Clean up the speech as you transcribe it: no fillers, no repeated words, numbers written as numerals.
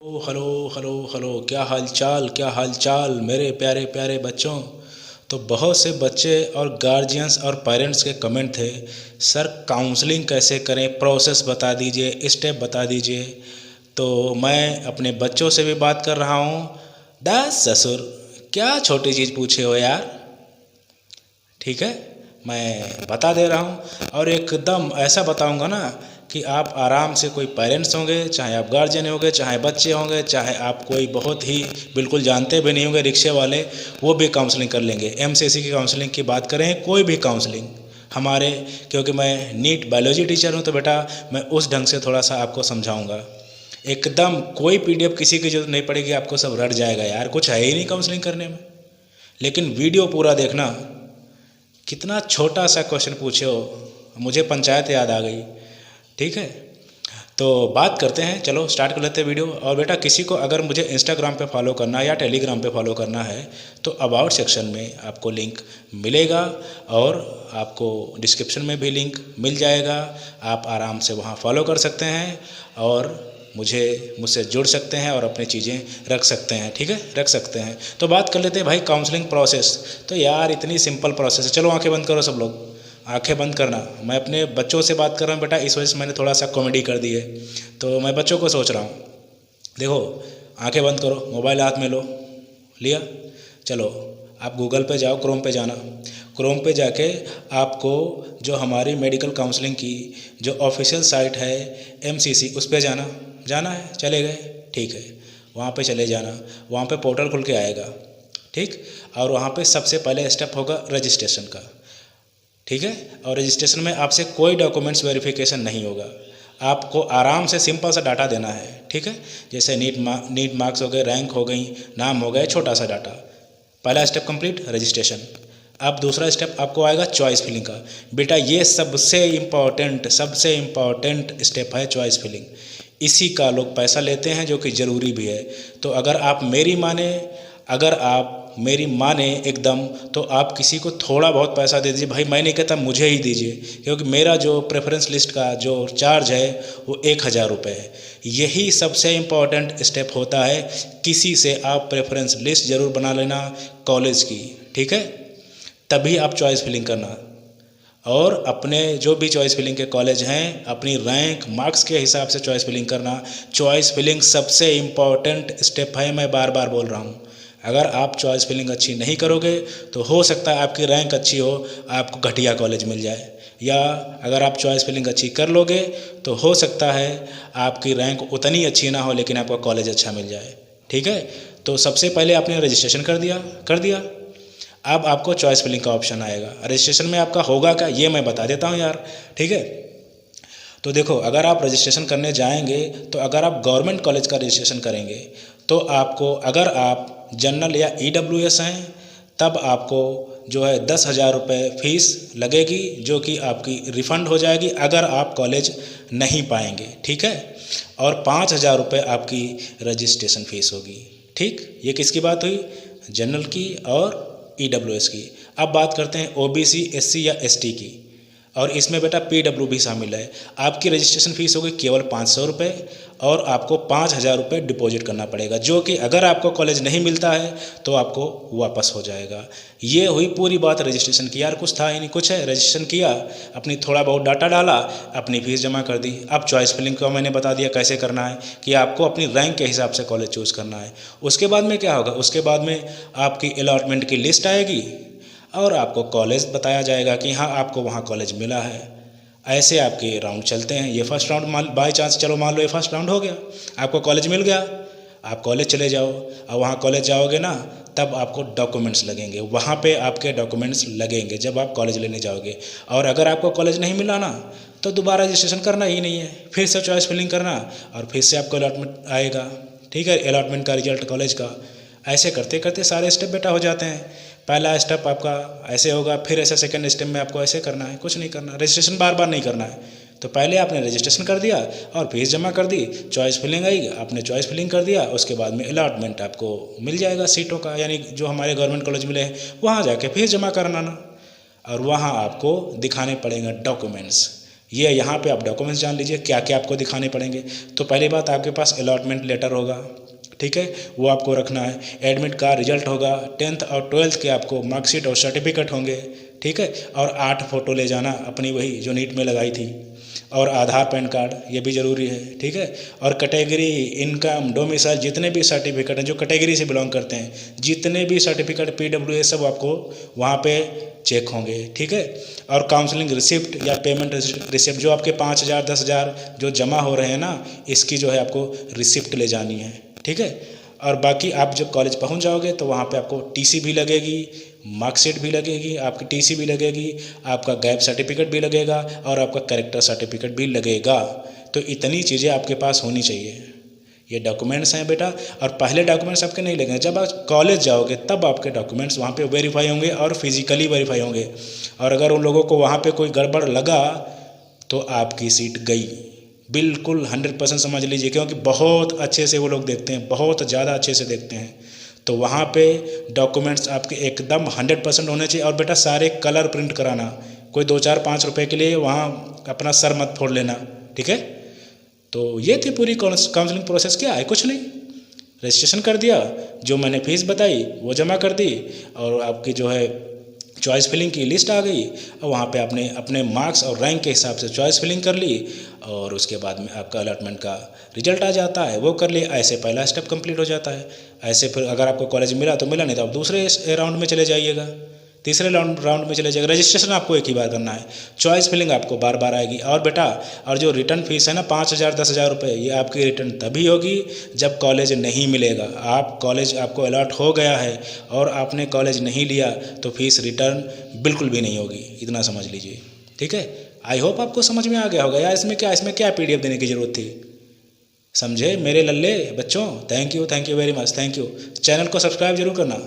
ओ hello hello hello, क्या हाल चाल मेरे प्यारे प्यारे बच्चों। तो बहुत से बच्चे और गार्जियंस और पेरेंट्स के कमेंट थे, सर काउंसलिंग कैसे करें, प्रोसेस बता दीजिए, स्टेप बता दीजिए। तो मैं अपने बच्चों से भी बात कर रहा हूँ। दस ससुर, क्या छोटी चीज़ पूछे हो यार। ठीक है, मैं बता दे रहा हूँ और एकदम ऐसा बताऊँगा ना कि आप आराम से, कोई पेरेंट्स होंगे, चाहे आप गार्जियन होंगे, चाहे बच्चे होंगे, चाहे आप कोई बहुत ही बिल्कुल जानते भी नहीं होंगे रिक्शे वाले, वो भी काउंसलिंग कर लेंगे। एमसीसी की काउंसलिंग की बात करें, कोई भी काउंसलिंग हमारे, क्योंकि मैं नीट बायोलॉजी टीचर हूँ तो बेटा मैं उस ढंग से थोड़ा सा आपको समझाऊँगा। एकदम कोई पीडीएफ किसी की जरूरत नहीं पड़ेगी, आपको सब रट जाएगा यार, कुछ है ही नहीं काउंसलिंग करने में। लेकिन वीडियो पूरा देखना। कितना छोटा सा क्वेश्चन पूछे हो, मुझे पंचायत याद आ गई। ठीक है, तो बात करते हैं, चलो स्टार्ट कर लेते हैं वीडियो। और बेटा किसी को अगर मुझे इंस्टाग्राम पे फॉलो करना है या टेलीग्राम पे फॉलो करना है तो अबाउट सेक्शन में आपको लिंक मिलेगा और आपको डिस्क्रिप्शन में भी लिंक मिल जाएगा। आप आराम से वहाँ फॉलो कर सकते हैं और मुझसे जुड़ सकते हैं और अपनी चीज़ें रख सकते हैं। ठीक है, रख सकते हैं। तो बात कर लेते हैं भाई काउंसलिंग प्रोसेस। तो यार इतनी सिंपल प्रोसेस है। चलो आंखें बंद करो सब लोग, आंखें बंद करना। मैं अपने बच्चों से बात कर रहा हूँ बेटा, इस वजह से मैंने थोड़ा सा कॉमेडी कर दी है, तो मैं बच्चों को सोच रहा हूँ। देखो, आंखें बंद करो, मोबाइल हाथ में लो, लिया। चलो आप गूगल पे जाओ, क्रोम पे जाना। क्रोम पे जाके आपको जो हमारी मेडिकल काउंसलिंग की जो ऑफिशियल साइट है एमसीसी, उस पे जाना। जाना है, चले गए, ठीक है। वहाँ पे चले जाना, वहाँ पे पोर्टल खुल के आएगा। ठीक, और वहाँ पे सबसे पहले स्टेप होगा रजिस्ट्रेशन का। ठीक है, और रजिस्ट्रेशन में आपसे कोई डॉक्यूमेंट्स वेरिफिकेशन नहीं होगा। आपको आराम से सिंपल सा डाटा देना है। ठीक है, जैसे नीट मार्क्स हो गए, रैंक हो गई, नाम हो गए, छोटा सा डाटा। पहला स्टेप कंप्लीट, रजिस्ट्रेशन। अब दूसरा स्टेप आपको आएगा चॉइस फिलिंग का। बेटा ये सबसे इम्पॉर्टेंट स्टेप है चॉइस फिलिंग। इसी का लोग पैसा लेते हैं, जो कि ज़रूरी भी है। तो अगर आप मेरी माने एकदम, तो आप किसी को थोड़ा बहुत पैसा दे दीजिए। भाई मैं नहीं कहता मुझे ही दीजिए, क्योंकि मेरा जो प्रेफरेंस लिस्ट का जो चार्ज है वो 1,000 रुपये है। यही सबसे इम्पॉर्टेंट स्टेप होता है। किसी से आप प्रेफरेंस लिस्ट ज़रूर बना लेना कॉलेज की। ठीक है, तभी आप चॉइस फिलिंग करना। और अपने जो भी चॉइस फिलिंग के कॉलेज हैं, अपनी रैंक मार्क्स के हिसाब से चॉइस फिलिंग करना। चॉइस फिलिंग सबसे इम्पॉर्टेंट स्टेप है, मैं बार बार बोल रहा हूँ। अगर आप चॉइस फिलिंग अच्छी नहीं करोगे तो हो सकता है आपकी रैंक अच्छी हो, आपको घटिया कॉलेज मिल जाए। या अगर आप चॉइस फिलिंग अच्छी कर लोगे तो हो सकता है आपकी रैंक उतनी अच्छी ना हो, लेकिन आपका कॉलेज अच्छा मिल जाए। ठीक है, तो सबसे पहले आपने रजिस्ट्रेशन कर दिया। अब आपको चॉइस फिलिंग का ऑप्शन आएगा। रजिस्ट्रेशन में आपका होगा क्या, ये मैं बता देता हूँ यार। ठीक है, तो देखो, अगर आप रजिस्ट्रेशन करने जाएंगे तो अगर आप गवर्नमेंट कॉलेज का रजिस्ट्रेशन करेंगे तो आपको, अगर आप जनरल या ईडब्ल्यूएस हैं, तब आपको जो है 10,000 रुपये फ़ीस लगेगी, जो कि आपकी रिफ़ंड हो जाएगी अगर आप कॉलेज नहीं पाएंगे। ठीक है, और 5,000 रुपये आपकी रजिस्ट्रेशन फ़ीस होगी। ठीक, ये किसकी बात हुई, जनरल की और ईडब्ल्यूएस की। अब बात करते हैं ओबीसी, एससी या एसटी की, और इसमें बेटा पीडब्ल्यू भी शामिल है। आपकी रजिस्ट्रेशन फ़ीस होगी केवल 500 रुपये, और आपको 5,000 रुपये डिपॉजिट करना पड़ेगा, जो कि अगर आपको कॉलेज नहीं मिलता है तो आपको वापस हो जाएगा। ये हुई पूरी बात रजिस्ट्रेशन की। यार कुछ था ही नहीं, कुछ है, रजिस्ट्रेशन किया, अपनी थोड़ा बहुत डाटा डाला, अपनी फ़ीस जमा कर दी। अब चॉइस फिलिंग का मैंने बता दिया कैसे करना है, कि आपको अपनी रैंक के हिसाब से कॉलेज चूज़ करना है। उसके बाद में क्या होगा, उसके बाद में आपकी अलॉटमेंट की लिस्ट आएगी और आपको कॉलेज बताया जाएगा कि हाँ आपको वहाँ कॉलेज मिला है। ऐसे आपके राउंड चलते हैं। ये फर्स्ट राउंड मान बाई चांस, चलो मान लो ये फर्स्ट राउंड हो गया, आपको कॉलेज मिल गया, आप कॉलेज चले जाओ। और वहाँ कॉलेज जाओगे ना, तब आपको डॉक्यूमेंट्स लगेंगे, वहाँ पे आपके डॉक्यूमेंट्स लगेंगे जब आप कॉलेज लेने जाओगे। और अगर आपको कॉलेज नहीं मिला ना, तो दोबारा रजिस्ट्रेशन करना ही नहीं है, फिर से चॉइस फिलिंग करना और फिर से आपको अलॉटमेंट आएगा। ठीक है, अलॉटमेंट का रिजल्ट कॉलेज का। ऐसे करते करते सारे स्टेप बेटा हो जाते हैं। पहला स्टेप आपका ऐसे होगा, फिर ऐसे सेकंड स्टेप में आपको ऐसे करना है, कुछ नहीं करना, रजिस्ट्रेशन बार बार नहीं करना है। तो पहले आपने रजिस्ट्रेशन कर दिया और फीस जमा कर दी, चॉइस फिलिंग आई, आपने चॉइस फिलिंग कर दिया, उसके बाद में अलॉटमेंट आपको मिल जाएगा सीटों का, यानी जो हमारे गवर्नमेंट कॉलेज मिले हैं वहाँ जाके फीस जमा करना ना, और वहाँ आपको दिखाने पड़ेंगे डॉक्यूमेंट्स। ये यहाँ पे आप डॉक्यूमेंट्स जान लीजिए क्या क्या आपको दिखाने पड़ेंगे। तो पहली बात आपके पास अलॉटमेंट लेटर होगा, ठीक है, वो आपको रखना है। एडमिट का रिजल्ट होगा, 10th और 12th के आपको मार्कशीट और सर्टिफिकेट होंगे, ठीक है। और 8 फ़ोटो ले जाना अपनी, वही जो नीट में लगाई थी, और आधार पैन कार्ड ये भी ज़रूरी है, ठीक है। और कैटेगरी, इनकम, डोमिसाइल, जितने भी सर्टिफिकेट हैं जो कैटेगरी से बिलोंग करते हैं, जितने भी सर्टिफिकेट PWA सब आपको वहाँ पे चेक होंगे, ठीक है। और काउंसलिंग रिसिप्ट या पेमेंट रिसिप्ट जो आपके 5,000 10,000 जो जमा हो रहे हैं ना, इसकी जो है आपको रिसिप्ट ले जानी है, ठीक है। और बाकी आप जब कॉलेज पहुंच जाओगे तो वहाँ पे आपको TC भी लगेगी, मार्कशीट भी लगेगी, आपकी TC भी लगेगी, आपका गैप सर्टिफिकेट भी लगेगा और आपका कैरेक्टर सर्टिफिकेट भी लगेगा। तो इतनी चीज़ें आपके पास होनी चाहिए। ये डॉक्यूमेंट्स हैं बेटा। और पहले डॉक्यूमेंट्स आपके नहीं लगेंगे, जब आप कॉलेज जाओगे तब आपके डॉक्यूमेंट्स वहाँ पे वेरीफाई होंगे और फिजिकली वेरीफाई होंगे। और अगर उन लोगों को वहाँ पे कोई गड़बड़ लगा तो आपकी सीट गई, बिल्कुल 100% समझ लीजिए, क्योंकि बहुत अच्छे से वो लोग देखते हैं, बहुत ज़्यादा अच्छे से देखते हैं। तो वहाँ पे डॉक्यूमेंट्स आपके एकदम 100% होने चाहिए। और बेटा सारे कलर प्रिंट कराना, कोई 2 4 5 रुपए के लिए वहाँ अपना सर मत फोड़ लेना, ठीक है। तो ये थी पूरी काउंसलिंग प्रोसेस। क्या है, कुछ नहीं, रजिस्ट्रेशन कर दिया, जो मैंने फीस बताई वो जमा कर दी, और आपकी जो है चॉइस फिलिंग की लिस्ट आ गई, और वहाँ पे आपने अपने मार्क्स और रैंक के हिसाब से चॉइस फिलिंग कर ली, और उसके बाद में आपका अलॉटमेंट का रिजल्ट आ जाता है, वो कर लिया। ऐसे पहला स्टेप कंप्लीट हो जाता है। ऐसे फिर अगर आपको कॉलेज मिला तो मिला, नहीं तो आप दूसरे राउंड में चले जाइएगा, तीसरे राउंड में चले जाएगा। रजिस्ट्रेशन आपको एक ही बार करना है, चॉइस फिलिंग आपको बार बार आएगी। और बेटा, और जो रिटर्न फीस है ना 5,000 10,000 रुपये, ये आपकी रिटर्न तभी होगी जब कॉलेज नहीं मिलेगा। आप कॉलेज आपको अलॉट हो गया है और आपने कॉलेज नहीं लिया तो फीस रिटर्न बिल्कुल भी नहीं होगी, इतना समझ लीजिए, ठीक है। आई होप आपको समझ में आ गया होगा। यार इसमें क्या PDF देने की ज़रूरत थी, समझे मेरे लल्ले बच्चों। Thank you very much, thank you. Channel को सब्सक्राइब जरूर करना।